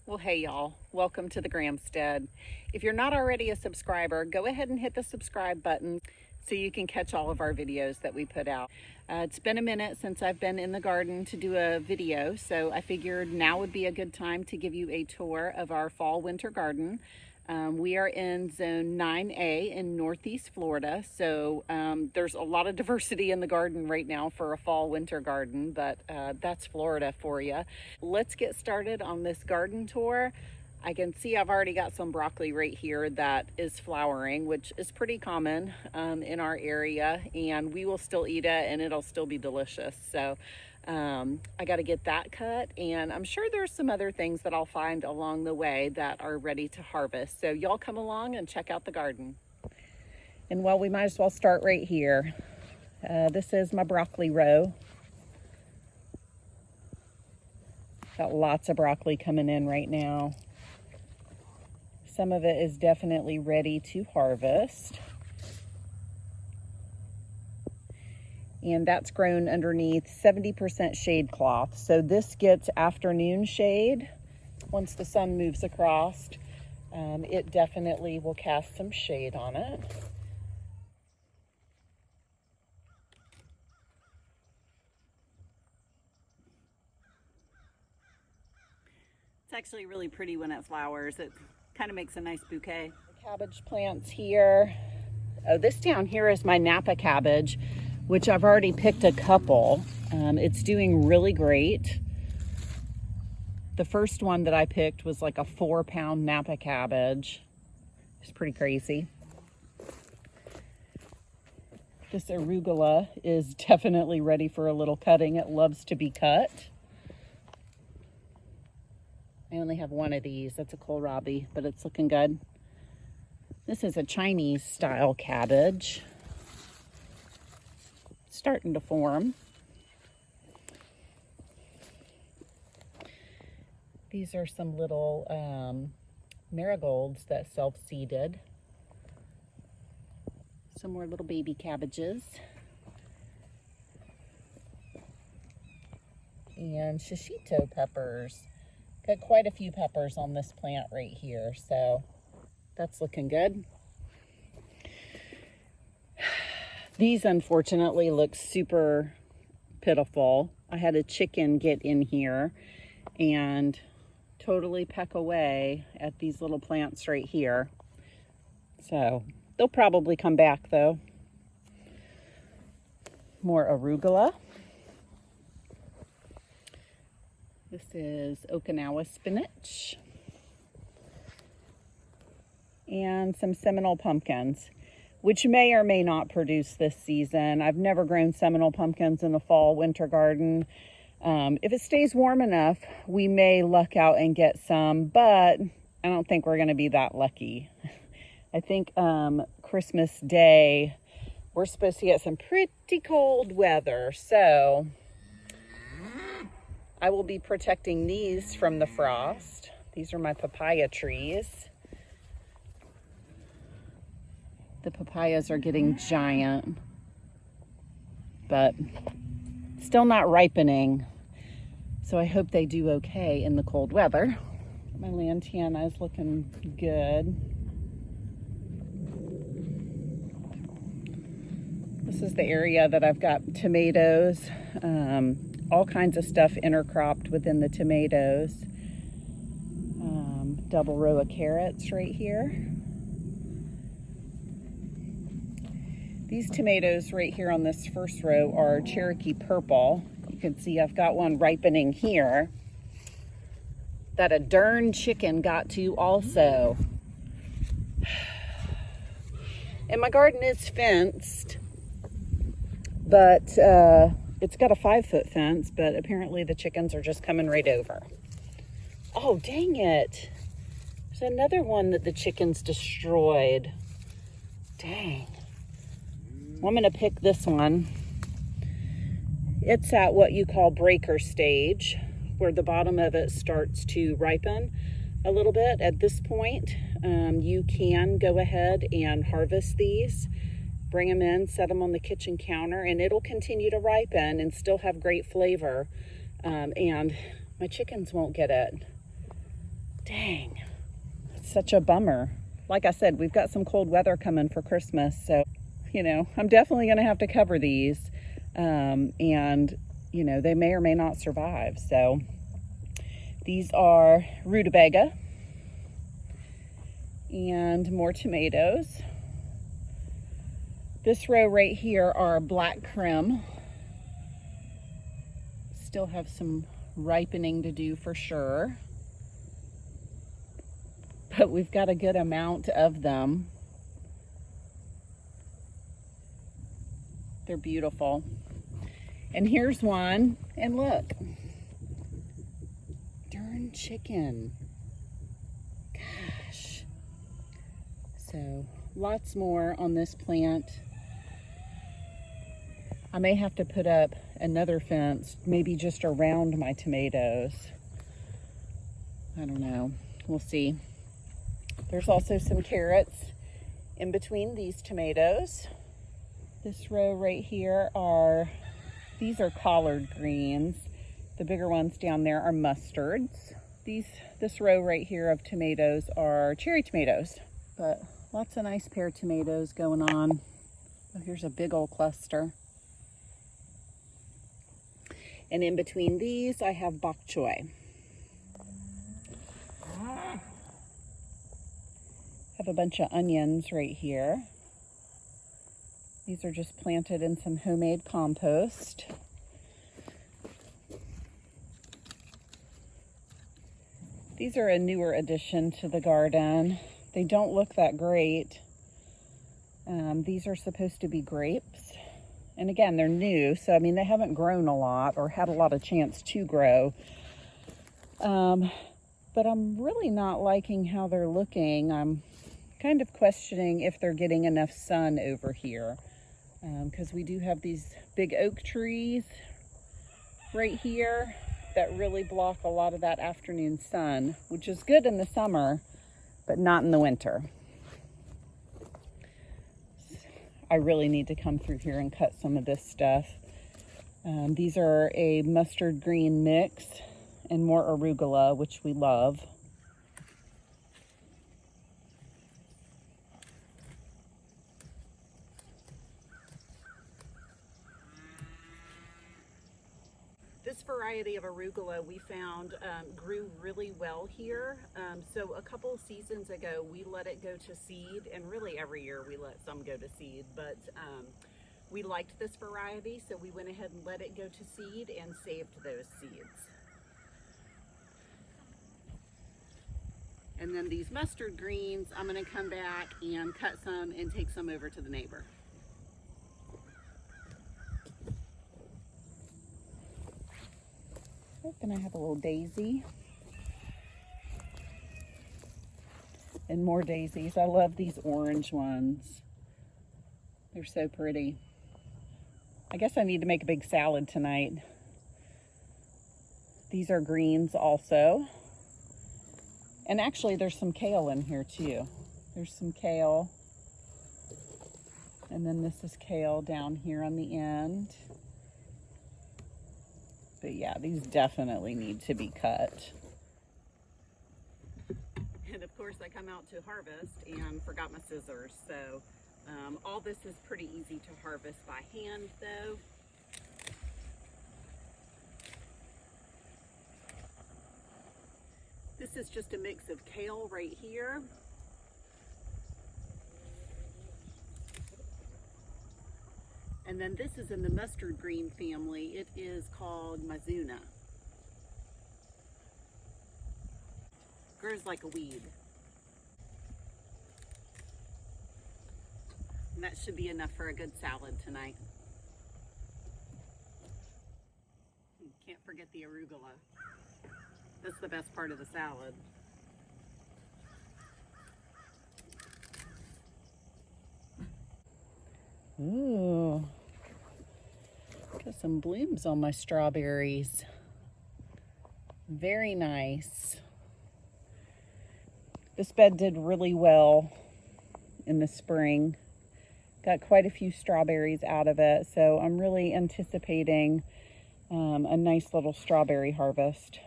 Well, hey y'all, welcome to the Grahamstead. If you're not already a subscriber, go ahead and hit the subscribe button so you can catch all of our videos that we put out. It's been a minute since I've been in the garden to do a video, so I figured now would be a good time to give you a tour of our fall winter garden. We are in zone 9A in Northeast Florida, so there's a lot of diversity in the garden right now for a fall winter garden, but that's Florida for you. Let's get started on this garden tour. I can see I've already got some broccoli right here that is flowering, which is pretty common in our area, and we will still eat it and it'll still be delicious. So I got to get that cut, and I'm sure there's some other things that I'll find along the way that are ready to harvest. So y'all come along and check out the garden. And well, we might as well start right here. This is my broccoli row. Got lots of broccoli coming in right now. Some of it is definitely ready to harvest. And that's grown underneath 70% shade cloth. So this gets afternoon shade. Once the sun moves across, it definitely will cast some shade on it. It's actually really pretty when it flowers. It kind of makes a nice bouquet. The cabbage plants here. Oh, this down here is my Napa cabbage, which I've already picked a couple. It's doing really great. The first one that I picked was like a 4-pound Napa cabbage. It's pretty crazy. This arugula is definitely ready for a little cutting. It loves to be cut. I only have one of these. That's a kohlrabi, but it's looking good. This is a Chinese style cabbage. Starting to form. These are some little marigolds that self-seeded. Some more little baby cabbages. And shishito peppers. Got quite a few peppers on this plant right here, so that's looking good. These unfortunately look super pitiful. I had a chicken get in here and totally peck away at these little plants right here. So they'll probably come back though. More arugula. This is Okinawa spinach. And some Seminole pumpkins, which may or may not produce this season. I've never grown Seminole pumpkins in the fall winter garden. If it stays warm enough, we may luck out and get some, but I don't think we're going to be that lucky. I think Christmas Day, we're supposed to get some pretty cold weather, so I will be protecting these from the frost. These are my papaya trees. The papayas are getting giant, but still not ripening. So I hope they do okay in the cold weather. My lantana is looking good. This is the area that I've got tomatoes, all kinds of stuff intercropped within the tomatoes. Double row of carrots right here. These tomatoes right here on this first row are Cherokee Purple. You can see I've got one ripening here that a darn chicken got to also. And my garden is fenced, but it's got a 5-foot fence, but apparently the chickens are just coming right over. Oh, dang it. There's another one that the chickens destroyed. Dang. Well, I'm going to pick this one. It's at what you call breaker stage, where the bottom of it starts to ripen a little bit. At this point, you can go ahead and harvest these, bring them in, set them on the kitchen counter, and it'll continue to ripen and still have great flavor. And my chickens won't get it. Dang, it's such a bummer. Like I said, we've got some cold weather coming for Christmas, so, you know, I'm definitely going to have to cover these. And, you know, they may or may not survive. So these are rutabaga and more tomatoes. This row right here are black creme. Still have some ripening to do for sure, but we've got a good amount of them. They're beautiful. And here's one, and look, darn chicken. Gosh. So lots more on this plant. I may have to put up another fence, maybe just around my tomatoes. I don't know, we'll see. There's also some carrots in between these tomatoes. This row right here these are collard greens. The bigger ones down there are mustards. This row right here of tomatoes are cherry tomatoes, but lots of nice pear tomatoes going on. Oh, here's a big old cluster. And in between these, I have bok choy. Have a bunch of onions right here. These are just planted in some homemade compost. These are a newer addition to the garden. They don't look that great. These are supposed to be grapes. And again, they're new, so I mean, they haven't grown a lot or had a lot of chance to grow. But I'm really not liking how they're looking. I'm kind of questioning if they're getting enough sun over here, because we do have these big oak trees right here that really block a lot of that afternoon sun, which is good in the summer, but not in the winter. I really need to come through here and cut some of this stuff. These are a mustard green mix and more arugula, which we love. This variety of arugula we found grew really well here. So a couple of seasons ago, we let it go to seed, and really every year we let some go to seed, but we liked this variety, so we went ahead and let it go to seed and saved those seeds. And then these mustard greens, I'm gonna come back and cut some and take some over to the neighbor. Then I have a little daisy and more daisies. I love these orange ones. They're so pretty. I guess I need to make a big salad tonight. These are greens also. And actually there's some kale in here too. There's some kale. And then this is kale down here on the end. But yeah, these definitely need to be cut. And of course I come out to harvest and forgot my scissors. So all this is pretty easy to harvest by hand though. This is just a mix of kale right here. And then this is in the mustard green family. It is called Mizuna. Grows like a weed. And that should be enough for a good salad tonight. Can't forget the arugula. That's the best part of the salad. Ooh. Got some blooms on my strawberries. Very nice. This bed did really well in the spring. Got quite a few strawberries out of it, so I'm really anticipating a nice little strawberry harvest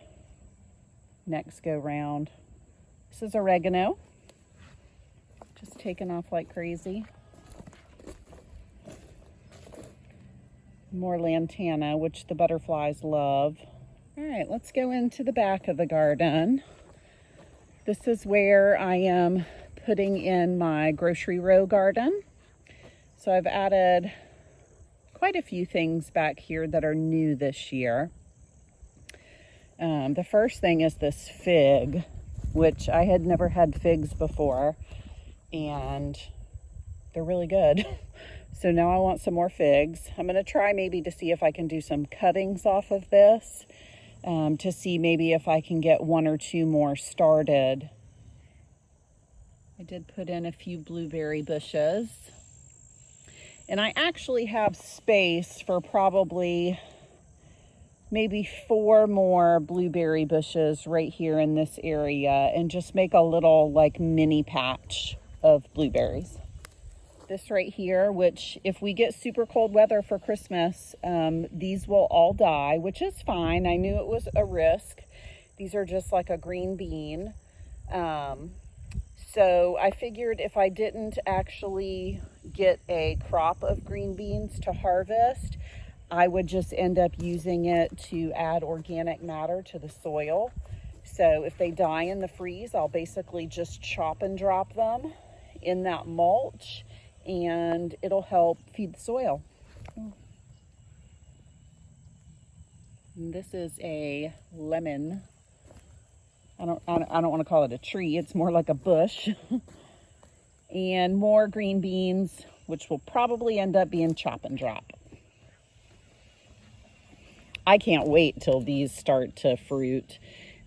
next go round. This is oregano, just taking off like crazy. More lantana, which the butterflies love. All right, let's go into the back of the garden. This is where I am putting in my grocery row garden. So I've added quite a few things back here that are new this year. The first thing is this fig, which I had never had figs before, and they're really good. So now I want some more figs. I'm going to try maybe to see if I can do some cuttings off of this, to see maybe if I can get 1 or 2 more started. I did put in a few blueberry bushes. And I actually have space for probably maybe 4 more blueberry bushes right here in this area, and just make a little like mini patch of blueberries. This right here, which if we get super cold weather for Christmas, these will all die, which is fine. I knew it was a risk. These are just like a green bean. So I figured if I didn't actually get a crop of green beans to harvest, I would just end up using it to add organic matter to the soil. So if they die in the freeze, I'll basically just chop and drop them in that mulch, and it'll help feed the soil. And this is a lemon. I don't want to call it a tree. It's more like a bush. And more green beans, which will probably end up being chop and drop. I can't wait till these start to fruit.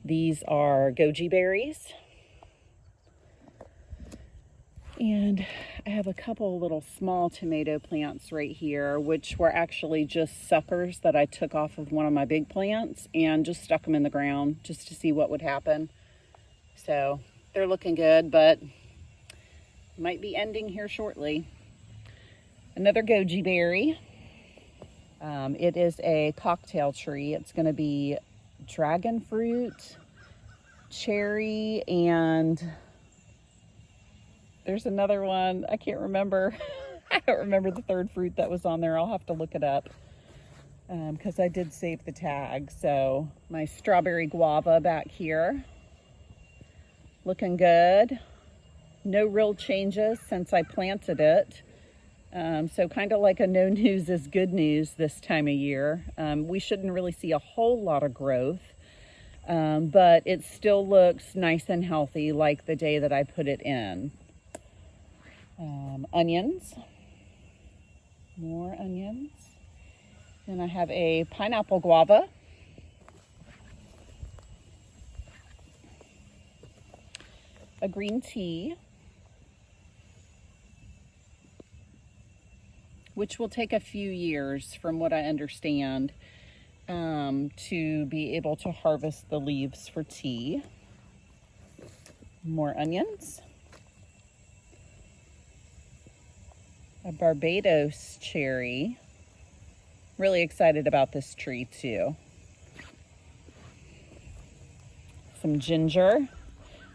These are goji berries. And I have a couple little small tomato plants right here, which were actually just suckers that I took off of one of my big plants and just stuck them in the ground just to see what would happen. So they're looking good, but might be ending here shortly. Another goji berry. It is a cocktail tree. It's going to be dragon fruit, cherry, and there's another one. I can't remember. I don't remember the third fruit that was on there. I'll have to look it up because I did save the tag. So my strawberry guava back here. Looking good. No real changes since I planted it. So kind of like a no news is good news this time of year. We shouldn't really see a whole lot of growth, but it still looks nice and healthy like the day that I put it in. Onions, more onions. Then I have a pineapple guava. A green tea, which will take a few years from what I understand to be able to harvest the leaves for tea. More onions. A Barbados cherry. Really excited about this tree too. Some ginger.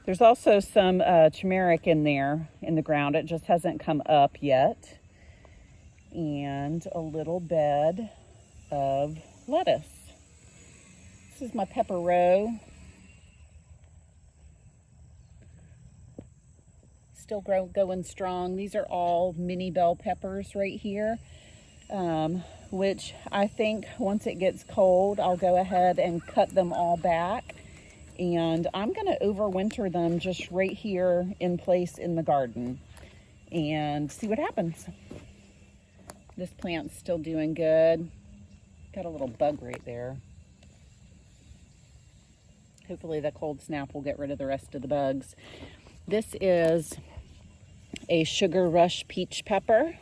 There's also some turmeric in there in the ground. It just hasn't come up yet. And a little bed of lettuce. This is my pepper row. Still going strong. These are all mini bell peppers right here, which I think once it gets cold, I'll go ahead and cut them all back. And I'm going to overwinter them just right here in place in the garden and see what happens. This plant's still doing good. Got a little bug right there. Hopefully the cold snap will get rid of the rest of the bugs. This is a Sugar Rush peach pepper.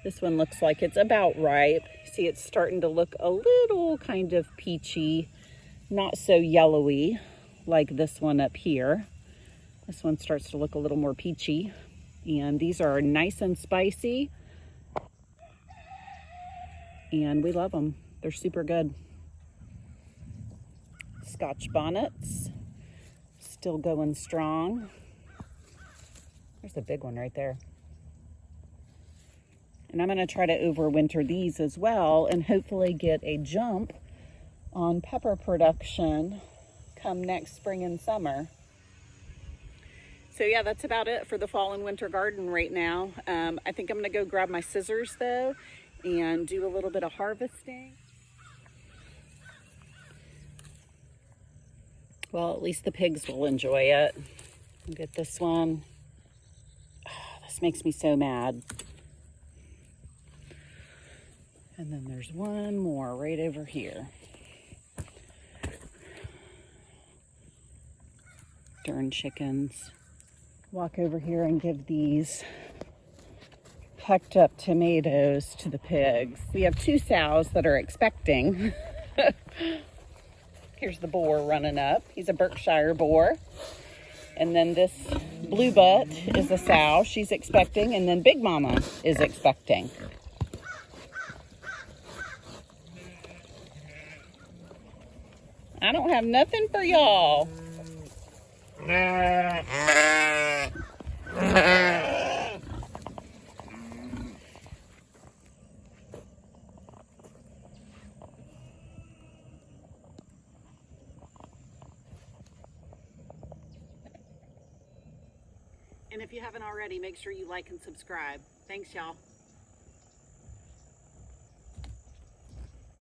This one looks like it's about ripe. See, it's starting to look a little kind of peachy, not so yellowy like this one up here. This one starts to look a little more peachy. And these are nice and spicy. And we love them. They're super good. Scotch bonnets. still going strong. There's a big one right there. And I'm going to try to overwinter these as well and hopefully get a jump on pepper production come next spring and summer. So yeah, that's about it for the fall and winter garden right now. I think I'm going to go grab my scissors though and do a little bit of harvesting. Well, at least the pigs will enjoy it. Get this one. Oh, this makes me so mad. And then there's one more right over here. Darn chickens. Walk over here and give these pecked up tomatoes to the pigs. We have 2 sows that are expecting. Here's the boar running up. He's a Berkshire boar. And then this blue butt is a sow. She's expecting. And then Big Mama is expecting. I don't have nothing for y'all. And if you haven't already, make sure you like and subscribe. Thanks, y'all.